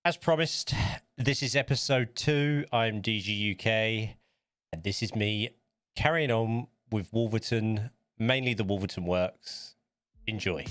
As promised, this is episode 2. I'm DG UK, and this is me carrying on with Wolverton, mainly the Wolverton works. Enjoy.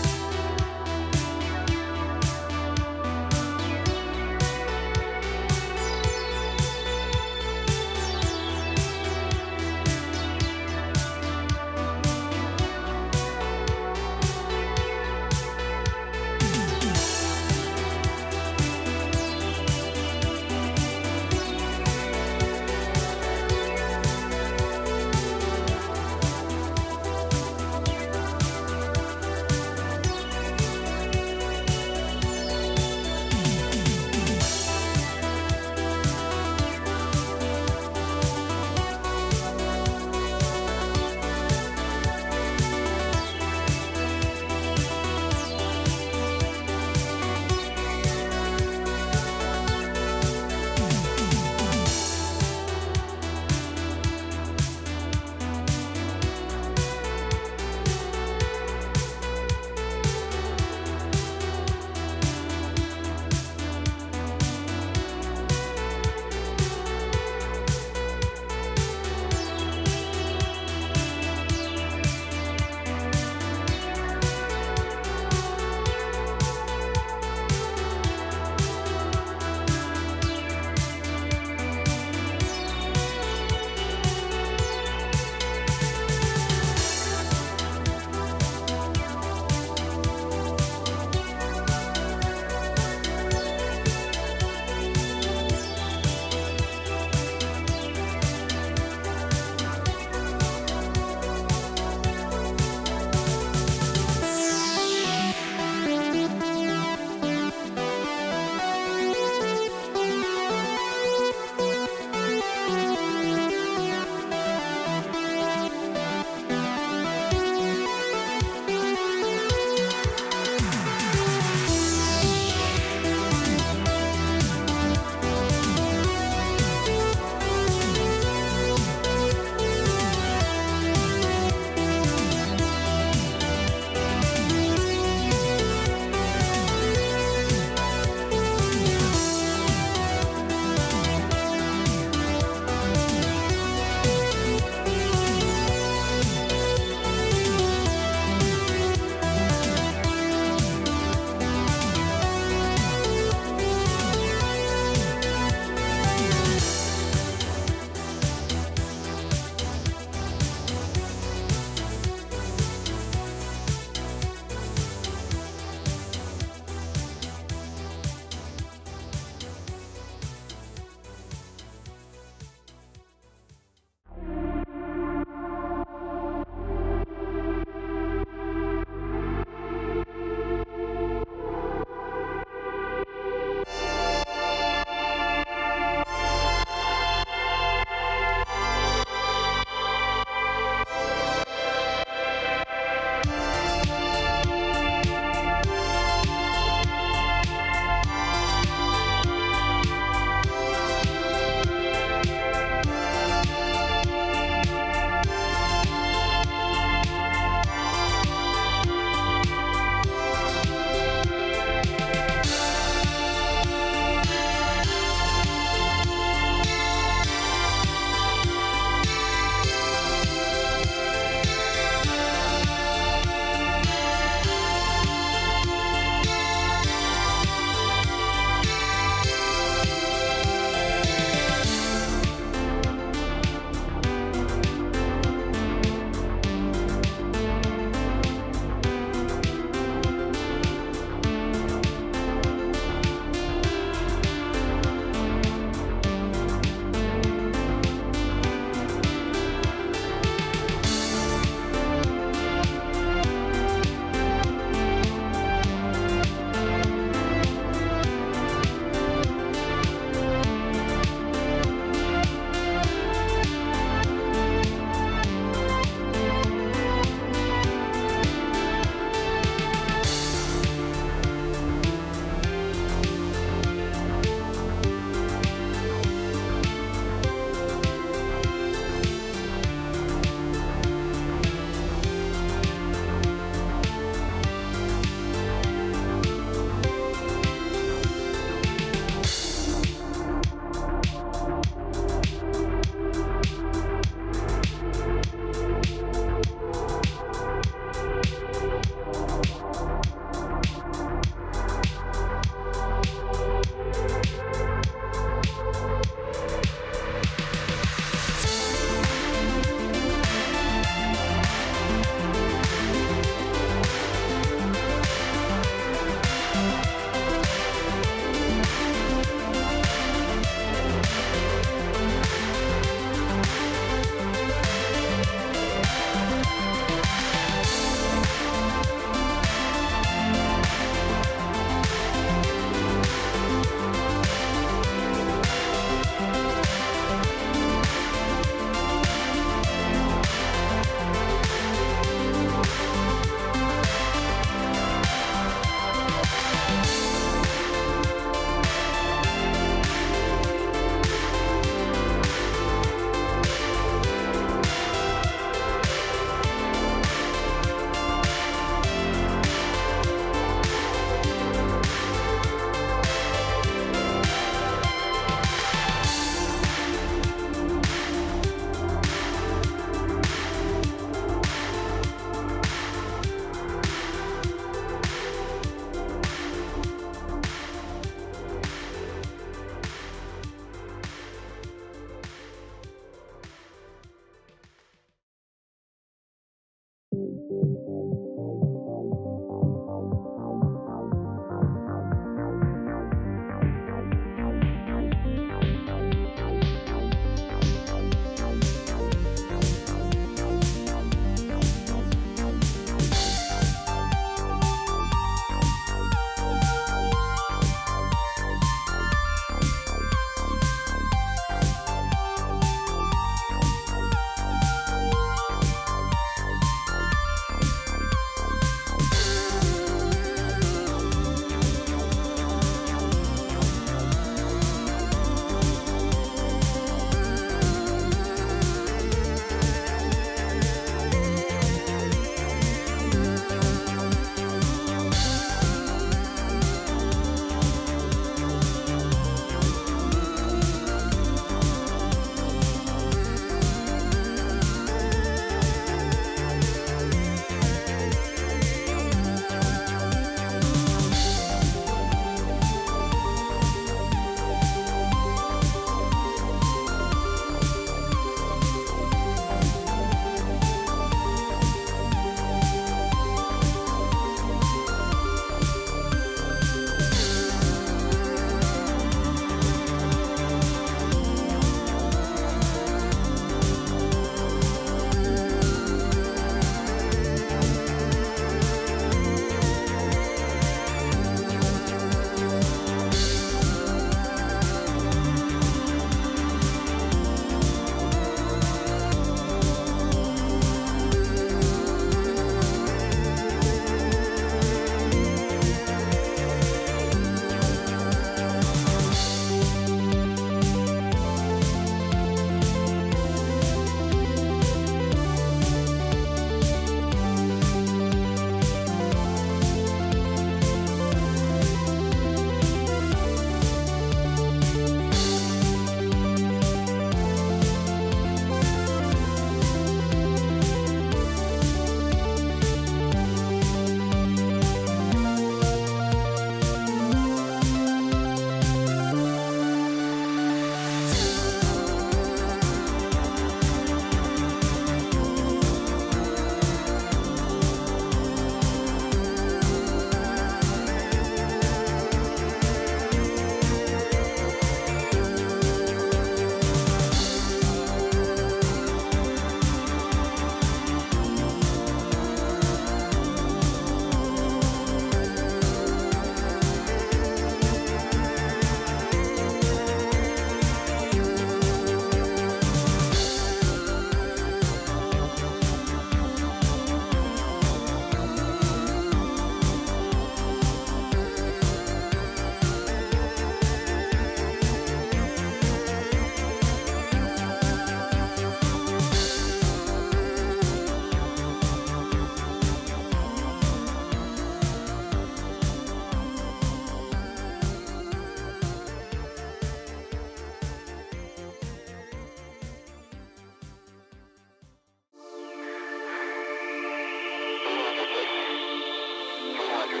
Roger.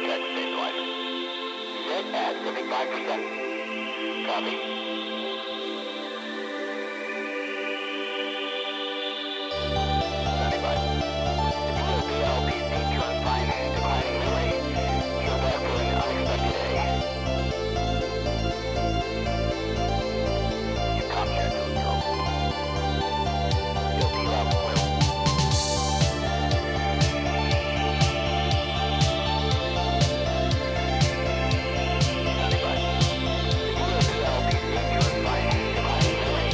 Check, stabilizer. Set at 75%. Copy. Standing by. LPC turn 5, declining relay. You're back for an unexpected A. You copy that, Neutral. You'll be level, Will. Standing by. LPC turn 5, declining relay.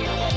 You're back.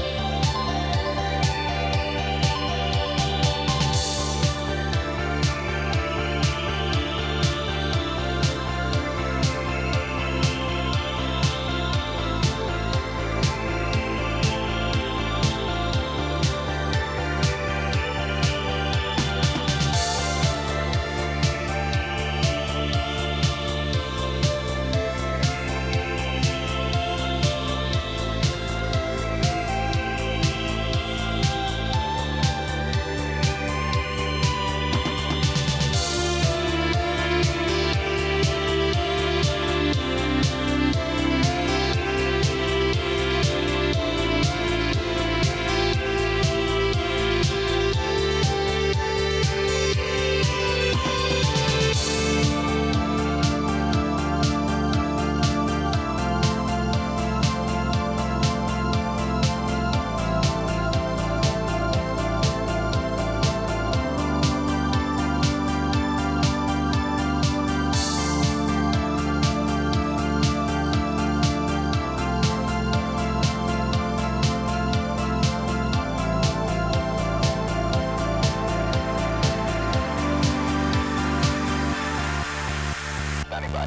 Standing by.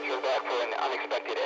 You're back for an unexpected A.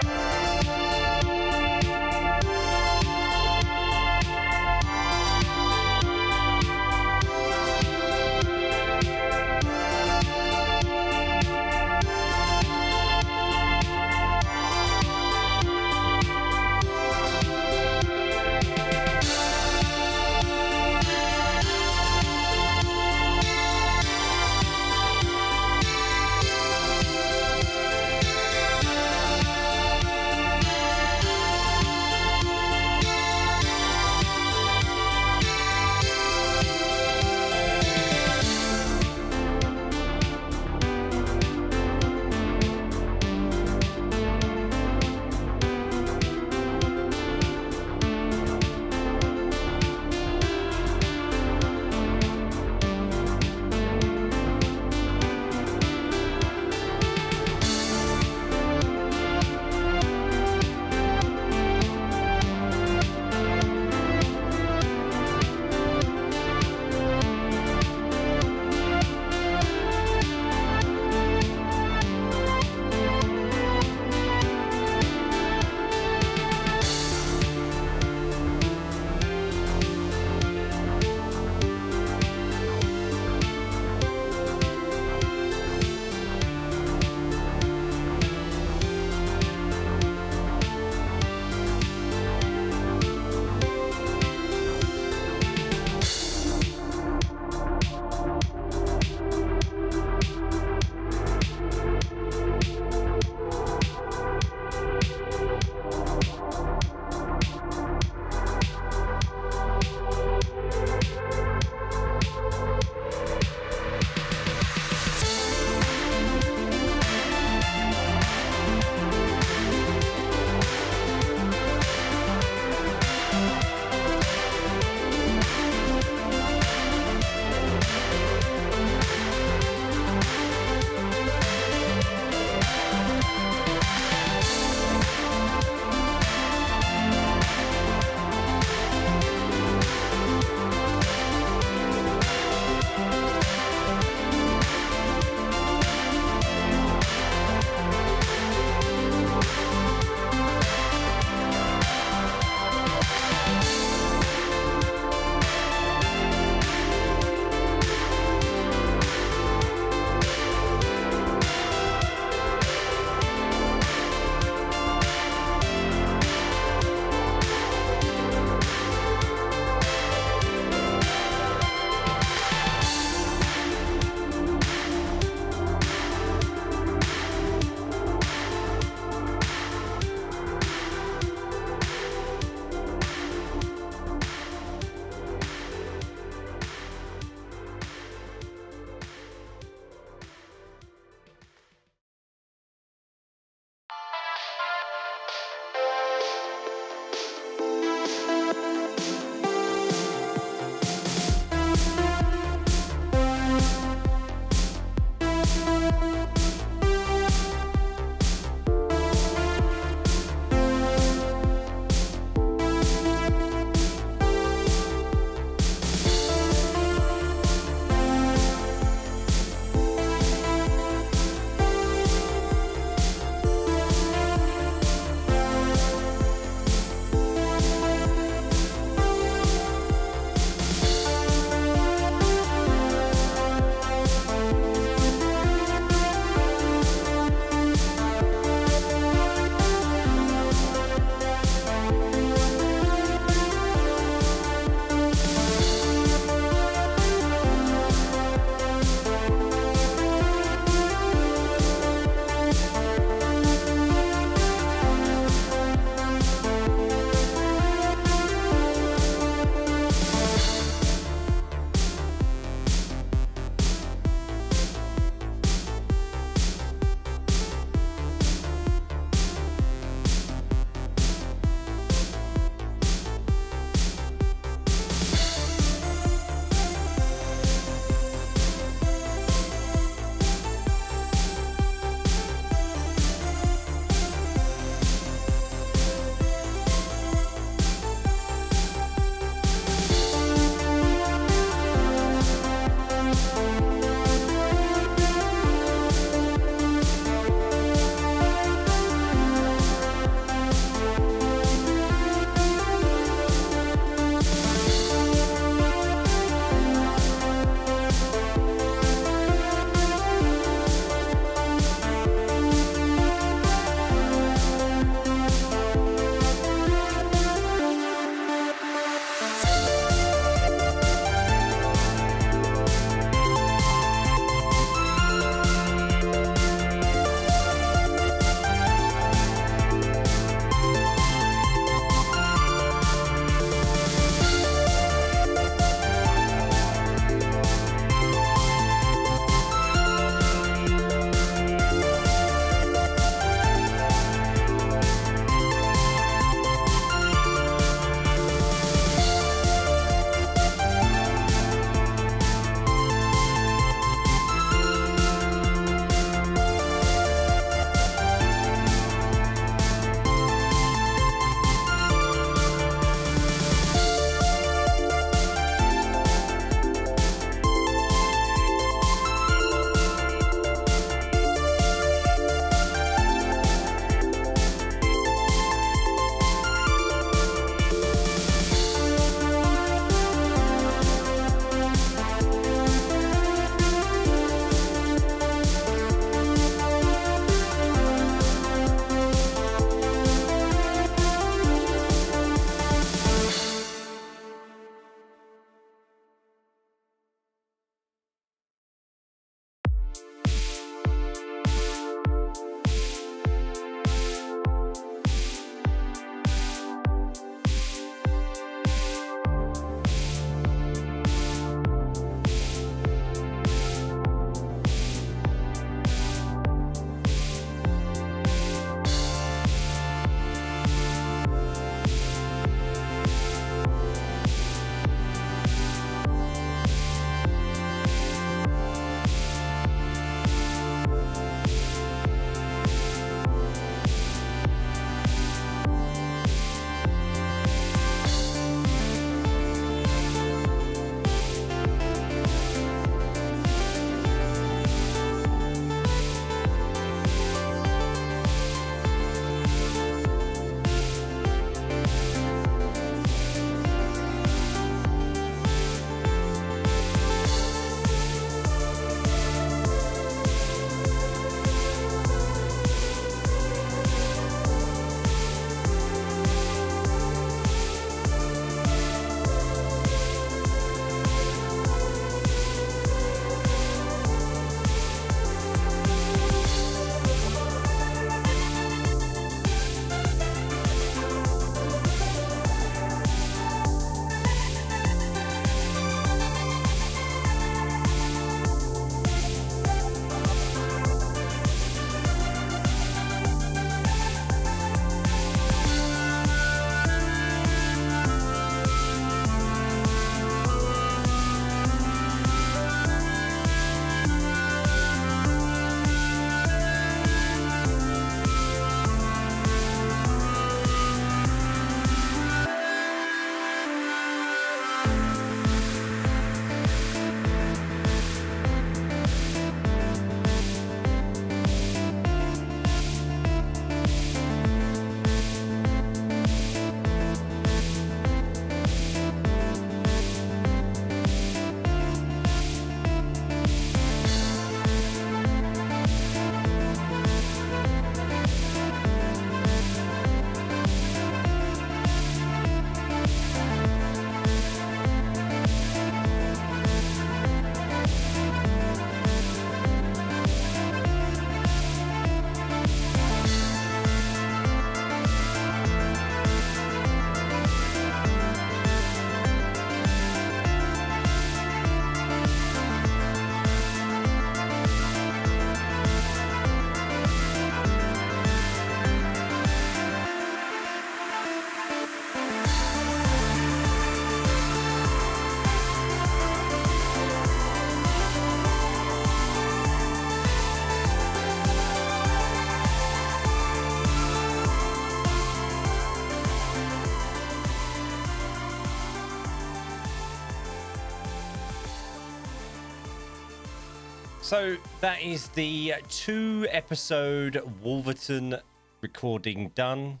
So that is the 2-episode Wolverton recording done.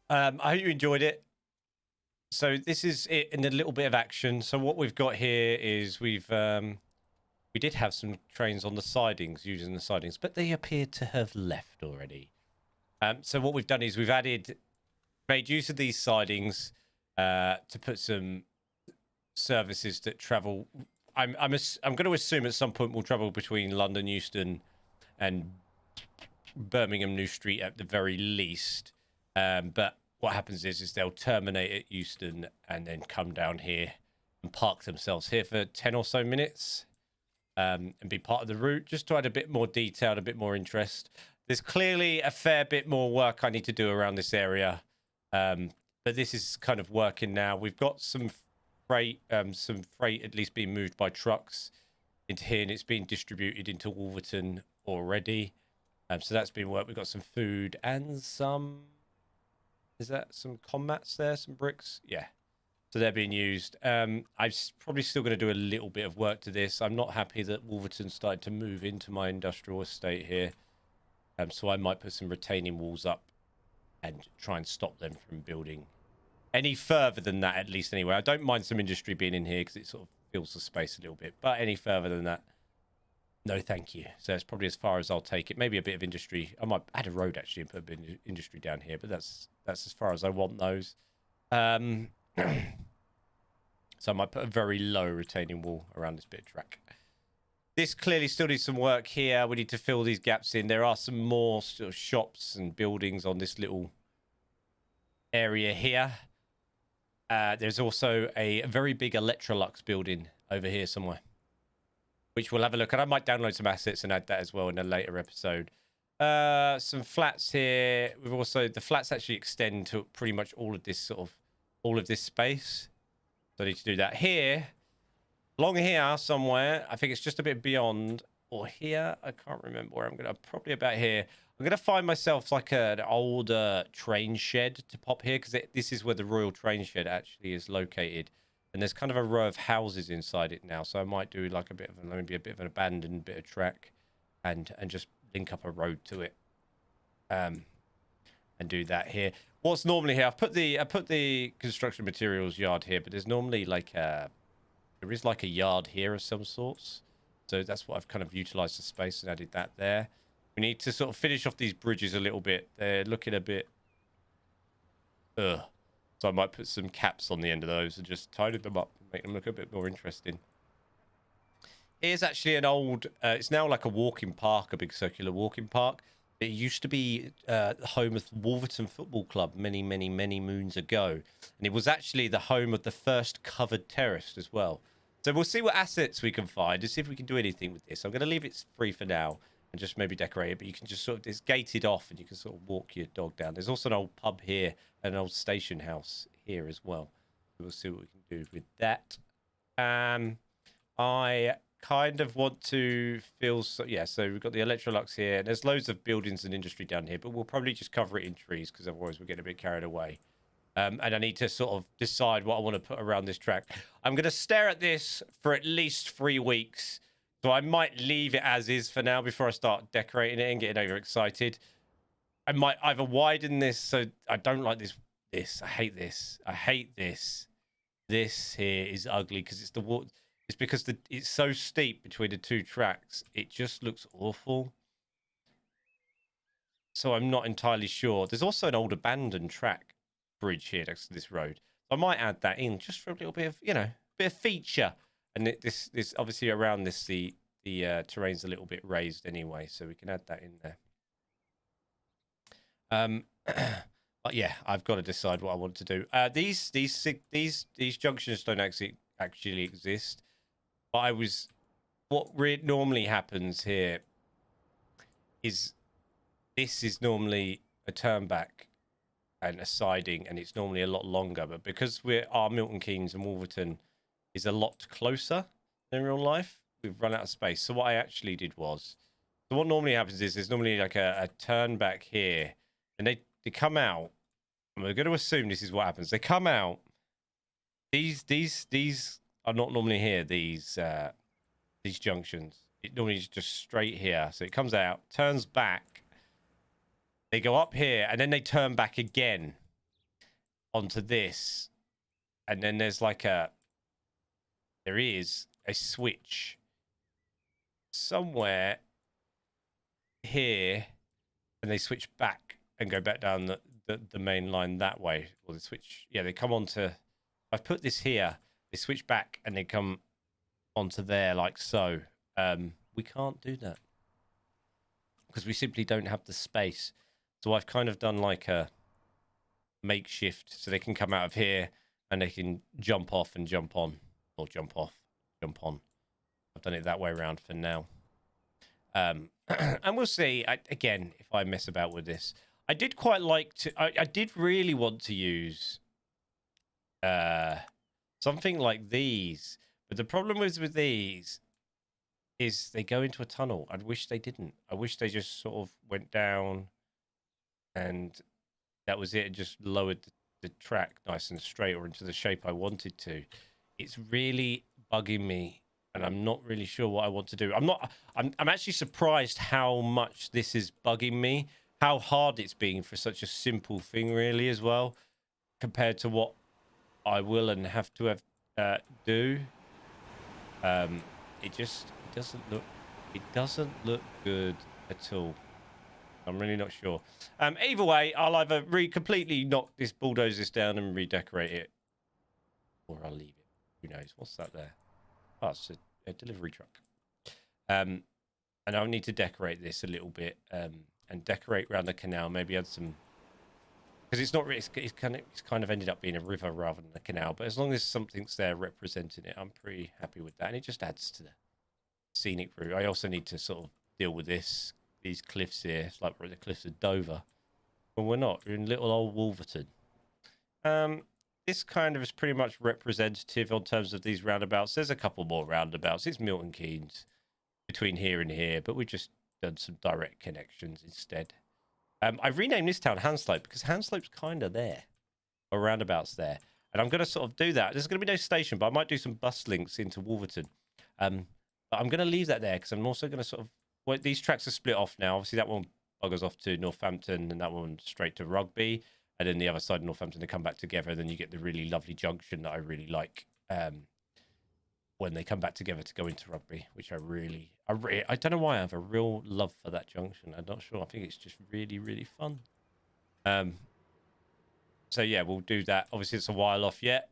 I hope you enjoyed it. So this is it in a little bit of action. So what we've got here is we did have some trains on the sidings, using the sidings, but they appeared to have left already. So what we've done is we've made use of these sidings to put some services that travel. I'm going to assume at some point we'll travel between London Euston and Birmingham New Street at the very least. But what happens is they'll terminate at Euston and then come down here and park themselves here for 10 or so minutes and be part of the route, just to add a bit more detail, a bit more interest. There's clearly a fair bit more work I need to do around this area, but this is kind of working now. We've got some freight at least being moved by trucks into here, and it's being distributed into Wolverton already. So that's been worked. We've got some food and some commats there, some bricks. Yeah. So they're being used. I'm probably still going to do a little bit of work to this. I'm not happy that Wolverton started to move into my industrial estate here. So I might put some retaining walls up and try and stop them from building any further than that, at least anyway. I don't mind some industry being in here because it sort of fills the space a little bit. But any further than that, no thank you. So that's probably as far as I'll take it. Maybe a bit of industry. I might add a road actually and put a bit of industry down here, but that's as far as I want those. So I might put a very low retaining wall around this bit of track. This clearly still needs some work here. We need to fill these gaps in. There are some more sort of shops and buildings on this little area here. There's also a very big Electrolux building over here somewhere, which we'll have a look at. I might download some assets and add that as well in a later episode. Some flats here. We've also, the flats actually extend to pretty much all of this space. So I need to do that here. Along here somewhere, I think it's just a bit beyond, or here, I can't remember where I'm going to, probably about here. I'm going to find myself like an older train shed to pop here, because this is where the Royal Train Shed actually is located. And there's kind of a row of houses inside it now, so I might do like maybe a bit of an abandoned bit of track and just link up a road to it. And do that here. What's normally here, I put the construction materials yard here, but there's normally like there is like a yard here of some sorts. So that's what I've kind of utilized the space and added that there. We need to sort of finish off these bridges a little bit. They're looking a bit so I might put some caps on the end of those and just tidy them up and make them look a bit more interesting. Here's actually an old it's now like a walking park, a big circular walking park. It used to be the home of Wolverton Football Club many moons ago. And it was actually the home of the first covered terrace as well. So we'll see what assets we can find and see if we can do anything with this. I'm going to leave it free for now and just maybe decorate it. But you can just sort of, it's gated off and you can sort of walk your dog down. There's also an old pub here and an old station house here as well. We'll see what we can do with that. I kind of want to feel so we've got the Electrolux here and there's loads of buildings and industry down here, but we'll probably just cover it in trees because otherwise we're getting a bit carried away. And I need to sort of decide what I want to put around this track. I'm going to stare at this for at least 3 weeks, so I might leave it as is for now before I start decorating it and getting overexcited. I might either widen this, so I don't like this. I hate this. I hate this. This here is ugly because it's the water. It's because it's so steep between the two tracks. It just looks awful. So I'm not entirely sure. There's also an old abandoned track bridge here next to this road. So I might add that in just for a little bit of, bit of feature. And this obviously around this, the terrain's a little bit raised anyway, so we can add that in there. But yeah, I've got to decide what I want to do. These junctions don't actually exist. But what normally happens here is this is normally a turn back and a siding, and it's normally a lot longer. But because our Milton Keynes and Wolverton is a lot closer than real life, we've run out of space. So what I actually did was, so what normally happens is there's normally like a turn back here, and they come out, and we're going to assume this is what happens. They come out. These are not normally here. These junctions. it normally is just straight here. So it comes out, turns back. They go up here, and then they turn back again onto this. And then there is a switch somewhere here, and they switch back and go back down the main line that way. Or they switch, yeah, they come onto, I've put this here, they switch back and they come onto there like so. We can't do that because we simply don't have the space. So I've kind of done like a makeshift, so they can come out of here and they can jump off and jump on, or jump off, jump on. I've done it that way around for now. And we'll see, again, if I mess about with this. I did quite like to, I did really want to use something like these. But the problem with these is they go into a tunnel. I wish they didn't. I wish they just sort of went down and that was it, and just lowered the track nice and straight or into the shape I wanted to. It's really bugging me, and I'm not really sure what I want to do. I'm actually surprised how much this is bugging me, how hard it's being for such a simple thing, really, as well, compared to what I will and have to do. It doesn't look good at all. I'm really not sure. Either way, I'll either completely knock this, bulldoze this down and redecorate it, or I'll leave it. Who knows? What's that there? Oh, it's a delivery truck. And I'll need to decorate this a little bit, and decorate around the canal. Maybe add some, because it's not really. It's kind of ended up being a river rather than a canal. But as long as something's there representing it, I'm pretty happy with that. And it just adds to the scenic route. I also need to sort of deal with these cliffs here. It's like we're at the cliffs of Dover. Well, we're not. We're in little old Wolverton. This kind of is pretty much representative in terms of these roundabouts. There's a couple more roundabouts. It's Milton Keynes between here and here, but we've just done some direct connections instead. I've renamed this town Hanslope because Hanslope's kind of there, or roundabouts there. And I'm going to sort of do that. There's going to be no station, but I might do some bus links into Wolverton. But I'm going to leave that there because I'm also going to sort of, well, these tracks are split off now. Obviously, that one buggers off to Northampton, and that one straight to Rugby. And then the other side of Northampton, they come back together. And then you get the really lovely junction that I really like when they come back together to go into Rugby, which I don't know why I have a real love for that junction. I'm not sure. I think it's just really, really fun. So, yeah, we'll do that. Obviously, it's a while off yet.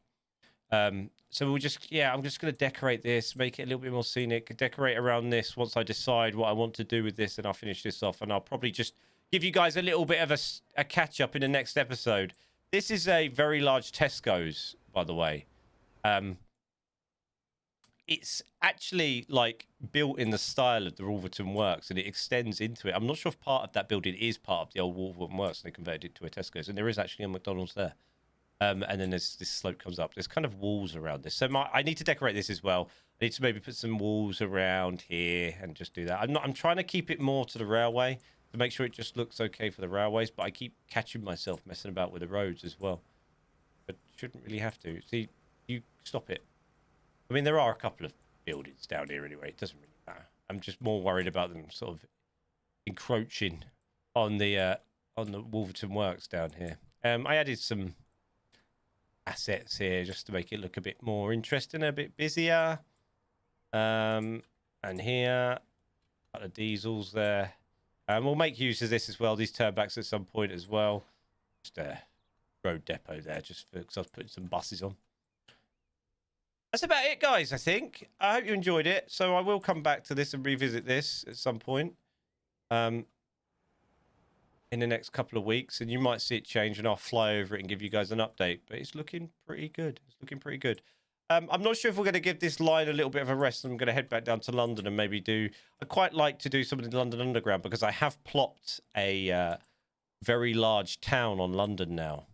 So we'll just, yeah, I'm just going to decorate this, make it a little bit more scenic, decorate around this once I decide what I want to do with this, and I'll finish this off, and I'll probably just give you guys a little bit of a catch-up in the next episode. This is a very large Tesco's, by the way. It's actually, like, built in the style of the Wolverton Works, and it extends into it. I'm not sure if part of that building is part of the old Wolverton Works, and they converted it to a Tesco's, and there is actually a McDonald's there. And then this slope comes up. There's kind of walls around this. So I need to decorate this as well. I need to maybe put some walls around here and just do that. I'm trying to keep it more to the railway to make sure it just looks okay for the railways. But I keep catching myself messing about with the roads as well. But shouldn't really have to. See, you stop it. I mean, there are a couple of buildings down here anyway. It doesn't really matter. I'm just more worried about them sort of encroaching on the Wolverton Works down here. I added some assets here just to make it look a bit more interesting, a bit busier. And here, a couple of diesels there. We'll make use of this as well, these turnbacks at some point as well. Just a road depot there, just because I was putting some buses on. That's about it, guys, I think. I hope you enjoyed it. So I will come back to this and revisit this at some point. In the next couple of weeks, and you might see it change, and I'll fly over it and give you guys an update. But it's looking pretty good. It's looking pretty good. I'm not sure if we're going to give this line a little bit of a rest. I'm going to head back down to London and maybe do. I quite like to do some of the London Underground because I have plopped a very large town on London now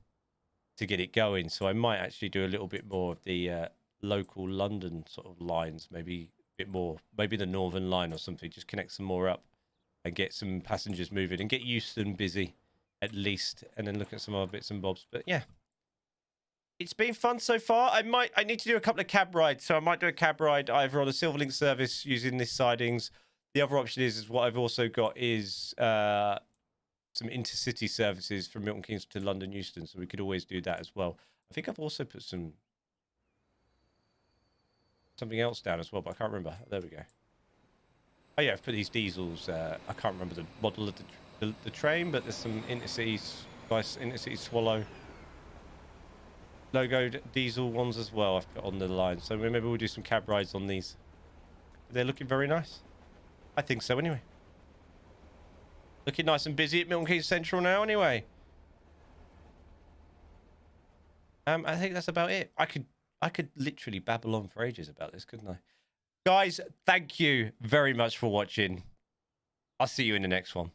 to get it going. So I might actually do a little bit more of the local London sort of lines, maybe a bit more, maybe the Northern Line or something. Just connect some more up and get some passengers moving and get Euston busy at least, and then look at some other bits and bobs. But yeah, it's been fun so far. I need to do a couple of cab rides, so I might do a cab ride either on a Silverlink service using this sidings, The other option is what I've also got is some intercity services from Milton Keynes to London Euston, so we could always do that as well. I think I've also put something else down as well, but I can't remember. There we go. Oh yeah, I've put these diesels. I can't remember the model of the train, but there's some intercities, nice intercity Swallow logoed diesel ones as well. I've put on the line, so maybe we'll do some cab rides on these. They're looking very nice. I think so, anyway. Looking nice and busy at Milton Keynes Central now, anyway. I think that's about it. I could literally babble on for ages about this, couldn't I? Guys, thank you very much for watching. I'll see you in the next one.